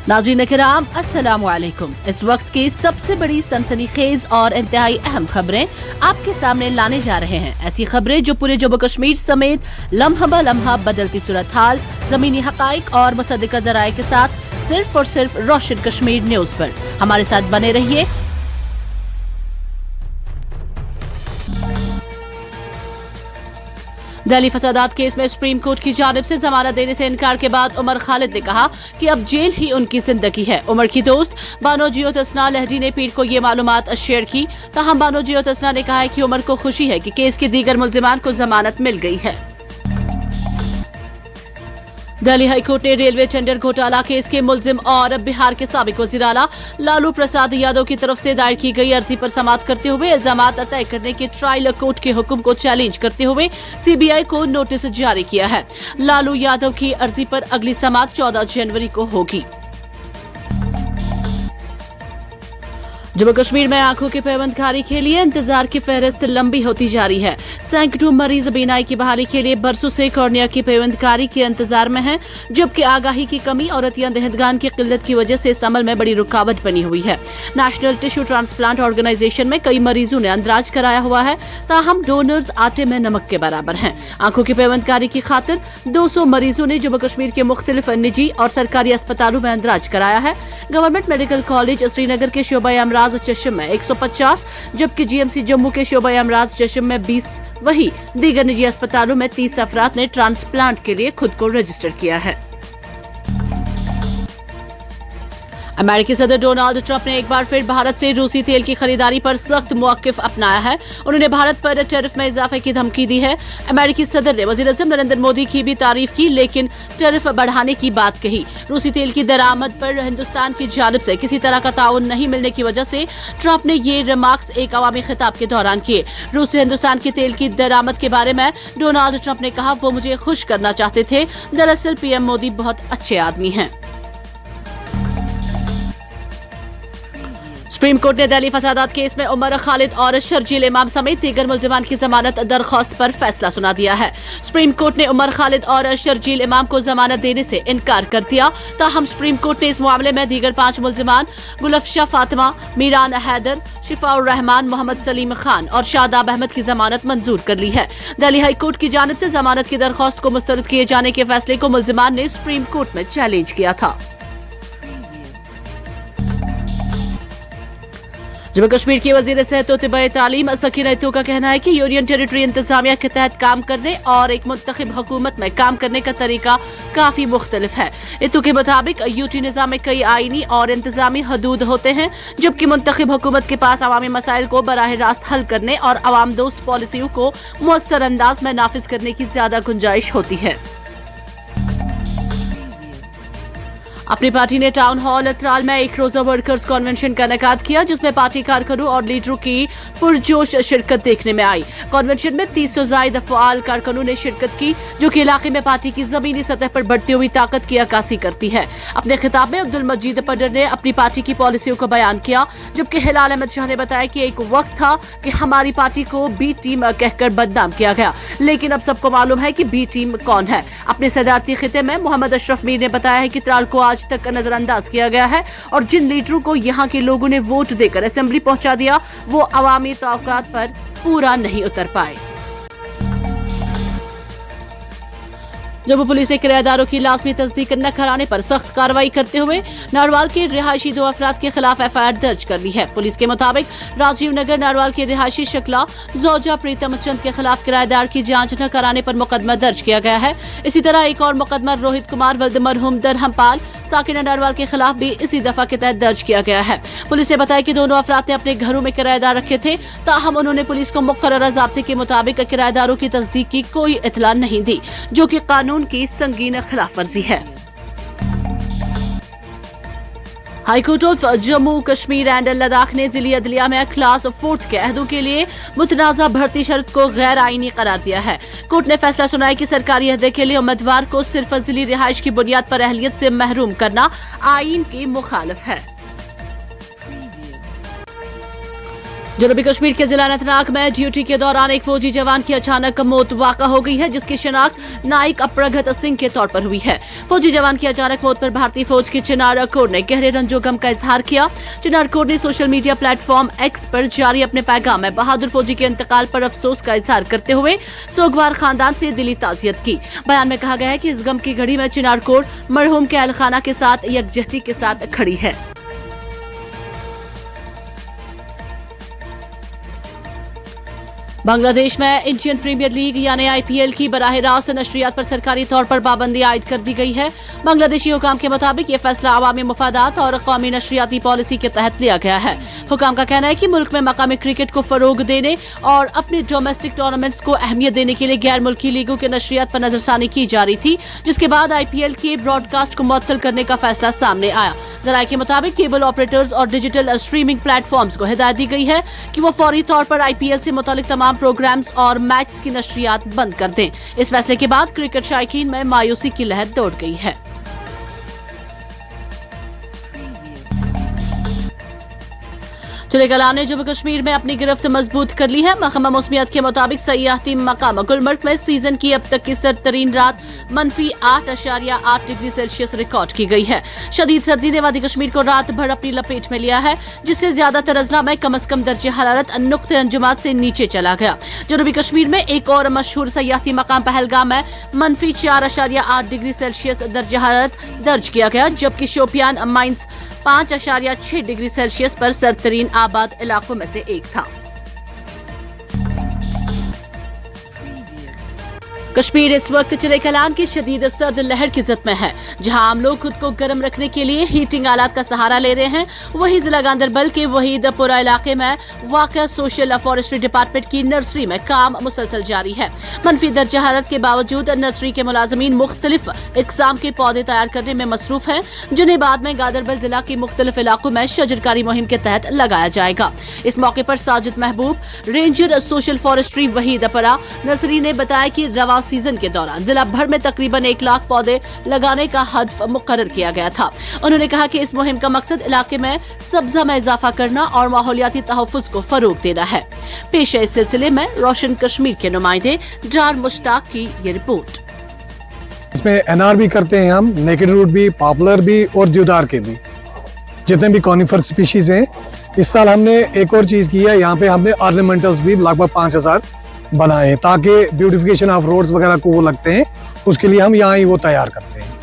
नाज़रीन किराम अस्सलामु अलैकुम। इस वक्त की सबसे बड़ी सनसनीखेज और इंतहाई अहम खबरें आपके सामने लाने जा रहे हैं। ऐसी खबरें जो पूरे जम्मू कश्मीर समेत लम्हा ब लम्हा बदलती सूरत हाल, जमीनी हकाइक और मुसद्दिक़ा ज़राए के साथ सिर्फ और सिर्फ रोशन कश्मीर न्यूज पर हमारे साथ बने रहिए। दिल्ली फसादात केस में सुप्रीम कोर्ट की जानिब से जमानत देने से इनकार के बाद उमर खालिद ने कहा कि अब जेल ही उनकी जिंदगी है। उमर की दोस्त बानो जियोतसना लहजी ने पीठ को ये मालूमात शेयर की। ताहम बानो जियोतसना ने कहा है कि उमर को खुशी है कि केस के दीगर मुल्जिमान को जमानत मिल गई है। दिल्ली हाईकोर्ट ने रेलवे टेंडर घोटाला केस के मुल्जिम और बिहार के साबिक वज़ीर आला लालू प्रसाद यादव की तरफ से दायर की गई अर्जी पर समाअत करते हुए इल्जामात तय करने के ट्रायल कोर्ट के हुक्म को चैलेंज करते हुए सीबीआई को नोटिस जारी किया है। लालू यादव की अर्जी पर अगली समाअत 14 जनवरी को होगी। जम्मू कश्मीर में आंखों की पेवंदकारी के लिए इंतजार की फहरिस्त लंबी होती जा रही है। सैकड़ों मरीज बीनाई की बहाली के लिए बरसों से कॉर्निया की पेवंदकारी के इंतजार में हैं, जबकि आगाही की कमी और अतिया दहदगान की किल्लत की वजह से इस अमल में बड़ी रुकावट बनी हुई है। नेशनल टिश्यू ट्रांसप्लांट ऑर्गेनाइजेशन में कई मरीजों ने अंदराज कराया हुआ है, ताहम डोनर्स आटे में नमक के बराबर हैं। आंखों की पेवंदकारी की खातिर 200 मरीजों ने जम्मू कश्मीर के मुख्तलिफ निजी और सरकारी अस्पतालों में अंदराज कराया है। गवर्नमेंट मेडिकल कॉलेज श्रीनगर के शोबा अमराज चश्म में 150, जबकि जीएमसी जम्मू के शोबा अमराज चश्म में 20, वही दीगर निजी अस्पतालों में 30 अफराद ने ट्रांसप्लांट के लिए खुद को रजिस्टर किया है। अमेरिकी सदर डोनाल्ड ट्रंप ने एक बार फिर भारत से रूसी तेल की खरीदारी पर सख्त मौक़िफ़ अपनाया है। उन्होंने भारत पर टैरिफ में इजाफे की धमकी दी है। अमेरिकी सदर ने वज़ीर-ए-आज़म नरेंद्र मोदी की भी तारीफ की, लेकिन टैरिफ बढ़ाने की बात कही। रूसी तेल की दरामद पर हिंदुस्तान की जानिब से किसी तरह का ताउन नहीं मिलने की वजह से ट्रंप ने ये रिमार्क्स एक अवामी खिताब के दौरान किए। रूस से हिंदुस्तान के तेल की दरामद के बारे में डोनाल्ड ट्रंप ने कहा, वो मुझे खुश करना चाहते थे। दरअसल पीएम मोदी बहुत अच्छे आदमी हैं। सुप्रीम कोर्ट ने दिल्ली फसादात केस में उमर खालिद और शर्जील इमाम समेत दीगर मुल्जिमान की जमानत दरख्वास्त पर फैसला सुना दिया है। सुप्रीम कोर्ट ने उमर खालिद और शर्जील इमाम को जमानत देने से इनकार कर दिया। ताहम सुप्रीम कोर्ट ने इस मामले में दीगर 5 मुल्जिमान गुलफशा फातिमा, मीरान हैदर, शिफाउर रहमान, मोहम्मद सलीम खान और शादाब अहमद की जमानत मंजूर कर ली है। दिल्ली हाई कोर्ट की जानिब से जमानत की दरख्वास्त को मुस्तरद किए जाने के फैसले को मुल्जिमान ने सुप्रीम कोर्ट में चैलेंज किया था। जम्मू कश्मीर की वज़ीर सेहत और तिब्बी तालीम सकीना इत्तू का कहना है कि यूनियन टेरिटरी इंतजामिया के तहत काम करने और एक मुंतखब हुकूमत में काम करने का तरीका काफी मुख्तलिफ है। इत्तू के मुताबिक यूटी निज़ाम में कई आईनी और इंतजामी हदूद होते हैं, जबकि मुंतखब हुकूमत के पास अवामी मसाइल को बराह रास्त हल करने और अवाम दोस्त पॉलिसियों को मुअस्सर अंदाज में नाफिज करने की ज्यादा गुंजाइश होती है। अपनी पार्टी ने टाउन हॉल त्राल में एक रोजा वर्कर्स कन्वेंशन का इनेकाद किया, जिसमें पार्टी कारकुनों और लीडरों की पुरजोश शिरकत देखने में आई। कन्वेंशन में 30 से ज्यादा फ़आल कारकुनों ने शिरकत की, जो कि इलाके में पार्टी की जमीनी सतह पर बढ़ती हुई ताकत की अक्कासी करती है। अपने खिताब में अब्दुल मजीद पडर ने अपनी पार्टी की पॉलिसियों को बयान किया, जबकि हिलाल अहमद शाह ने बताया कि एक वक्त था कि हमारी पार्टी को बी टीम कहकर बदनाम किया गया, लेकिन अब सबको मालूम है कि बी टीम कौन है। अपने सदारती खिते में मोहम्मद अशरफ मीर ने बताया है कि त्राल को आज तक नजरअंदाज किया गया है और जिन लीडरों को यहां के लोगों ने वोट देकर असेंबली पहुंचा दिया, वो अवामी तवक्कात पर पूरा नहीं उतर पाए। जम्मू पुलिस ने किराएदारों की लाजमी तस्दीक न कराने पर सख्त कार्रवाई करते हुए नारवाल के रिहायशी 2 अफराद के खिलाफ एफआईआर दर्ज कर ली है। पुलिस के मुताबिक राजीव नगर नारवाल के रिहायशी शक्ला जोजा प्रीतम चंद के खिलाफ किराएदार की जांच न कराने पर मुकदमा दर्ज किया गया है। इसी तरह एक और मुकदमा रोहित कुमार वल्द मरहूम दरहमपाल साकिना नारवाल के खिलाफ भी इसी दफा के तहत दर्ज किया गया है। पुलिस ने बताया कि दोनों अफराद ने अपने घरों में किराएदार रखे थे, ताहम उन्होंने पुलिस को मुकर्ररा ज़ाब्ते के मुताबिक किराएदारों की तस्दीक की कोई इत्तला नहीं दी, जो कि कानून की संगीन खिलाफ वर्जी है। High court of Jammu Kashmir and Ladakh ने जिली अदलिया में क्लास 4 के अहदों के लिए मुतनाज़ा भर्ती शर्त को गैर आईनी करार दिया है। कोर्ट ने फैसला सुनाया कि सरकारी अहदे के लिए उम्मीदवार को सिर्फ जिली रिहाइश की बुनियाद पर अहलियत से महरूम करना आईन की मुखालिफ है। जनूबी कश्मीर के जिला अनंतनाग में ड्यूटी के दौरान एक फौजी जवान की अचानक मौत वाक़ा हो गई है, जिसकी शिनाख्त नाइक अप्रगत सिंह के तौर पर हुई है। फौजी जवान की अचानक मौत पर भारतीय फौज के चिनार कोर ने गहरे रंजो गम का इजहार किया। चिनार कोर ने सोशल मीडिया प्लेटफॉर्म एक्स पर जारी अपने पैगाम में बहादुर फौजी के इंतकाल पर अफसोस का इजहार करते हुए सोगवार खानदान से दिली ताज़ियत की। बयान में कहा गया है कि इस गम की घड़ी में चिनार कोर मरहूम के अहलखाना के साथ यकजहती के साथ खड़ी है। बांग्लादेश में इंडियन प्रीमियर लीग यानी आईपीएल की बराह रास्त नशरियात पर सरकारी तौर पर पाबंदी आयद कर दी गई है। बांग्लादेशी हुकाम के मुताबिक ये फैसला अवामी मुफादात और कौमी नशरियाती पॉलिसी के तहत लिया गया है। हुकाम का कहना है कि मुल्क में मकामी क्रिकेट को फरोग देने और अपने डोमेस्टिक टूर्नामेंट्स को अहमियत देने के लिए गैर मुल्की लीगों के नशरियात पर नजरसानी की जा रही थी, जिसके बाद आईपीएल के ब्रॉडकास्ट को मुअत्तल करने का फैसला सामने आया। जराये के मुताबिक केबल ऑपरेटर्स और डिजिटल स्ट्रीमिंग प्लेटफॉर्म्स को हिदायत दी गई है कि वो फौरी तौर पर आईपीएल से मुतालिक तमाम प्रोग्राम्स और मैच की नशरियात बंद कर दें। इस फैसले के बाद क्रिकेट शायकीन में मायूसी की लहर दौड़ गई है। चले कलान ने जम्मू कश्मीर में अपनी गिरफ्त मजबूत कर ली है। महकमा मौसमियात के मुताबिक सयाहती मकाम गुलमर्ग में सीजन की अब तक की सर्दतरीन रात -8.8 डिग्री सेल्सियस रिकॉर्ड की गई है। शदीद सर्दी ने वादी कश्मीर को रात भर अपनी लपेट में लिया है, जिससे ज्यादातर अजला में कम अज कम दर्जे हरारत नुक्ते अंजुमात से नीचे चला गया। जनूबी कश्मीर में एक और मशहूर सयाहती मकाम पहलगाम में -4.8 डिग्री सेल्सियस दर्जे हरारत दर्ज किया गया, जबकि शोपियान माइंस 5.6 डिग्री सेल्सियस पर सरतरीन आबाद इलाकों में से एक था। कश्मीर इस वक्त चिले कलान की शदीद सर्द लहर की जद में है, जहां आम लोग खुद को गर्म रखने के लिए हीटिंग आलात का सहारा ले रहे हैं। वहीं जिला गांदरबल के वहीदपुरा इलाके में वाक़या सोशल फॉरेस्ट्री डिपार्टमेंट की नर्सरी में काम मुसलसल जारी है। मनफी दर्जा हरारत के बावजूद नर्सरी के मुलाजमीन मुख्तलिफ इकसाम के पौधे तैयार करने में मसरूफ हैं, जिन्हें बाद में गांदरबल जिला के मुख्तलिफ इलाकों में शजरकारी मुहिम के तहत लगाया जाएगा। इस मौके पर साजिद महबूब, रेंजर सोशल फॉरेस्ट्री वहीदपुरा नर्सरी ने बताया कि रवा सीजन के दौरान जिला भर में तकरीबन 1 लाख पौधे लगाने का हदफ मुकर्रर किया गया था। उन्होंने कहा कि इस मुहिम का मकसद इलाके में सब्जा में इजाफा करना और माहौलियाती तहफ्फुज को फरोग देना है। पेश है इस सिलसिले में रोशन कश्मीर के नुमाइंदे डार मुश्ताक की ये रिपोर्ट। इसमें एनआर भी करते हैं हम, नेकेड रूट भी, पॉपुलर भी और देवदार के भी, जितने भी कॉनिफर स्पीशीज हैं। इस साल हमने एक और चीज की है, यहाँ पे हमने ऑर्नामेंटल्स भी लगभग 5000 बनाए हैं, ताकि ब्यूटिफिकेशन ऑफ रोड्स वगैरह को वो लगते हैं, उसके लिए हम यहाँ ही वो तैयार करते हैं।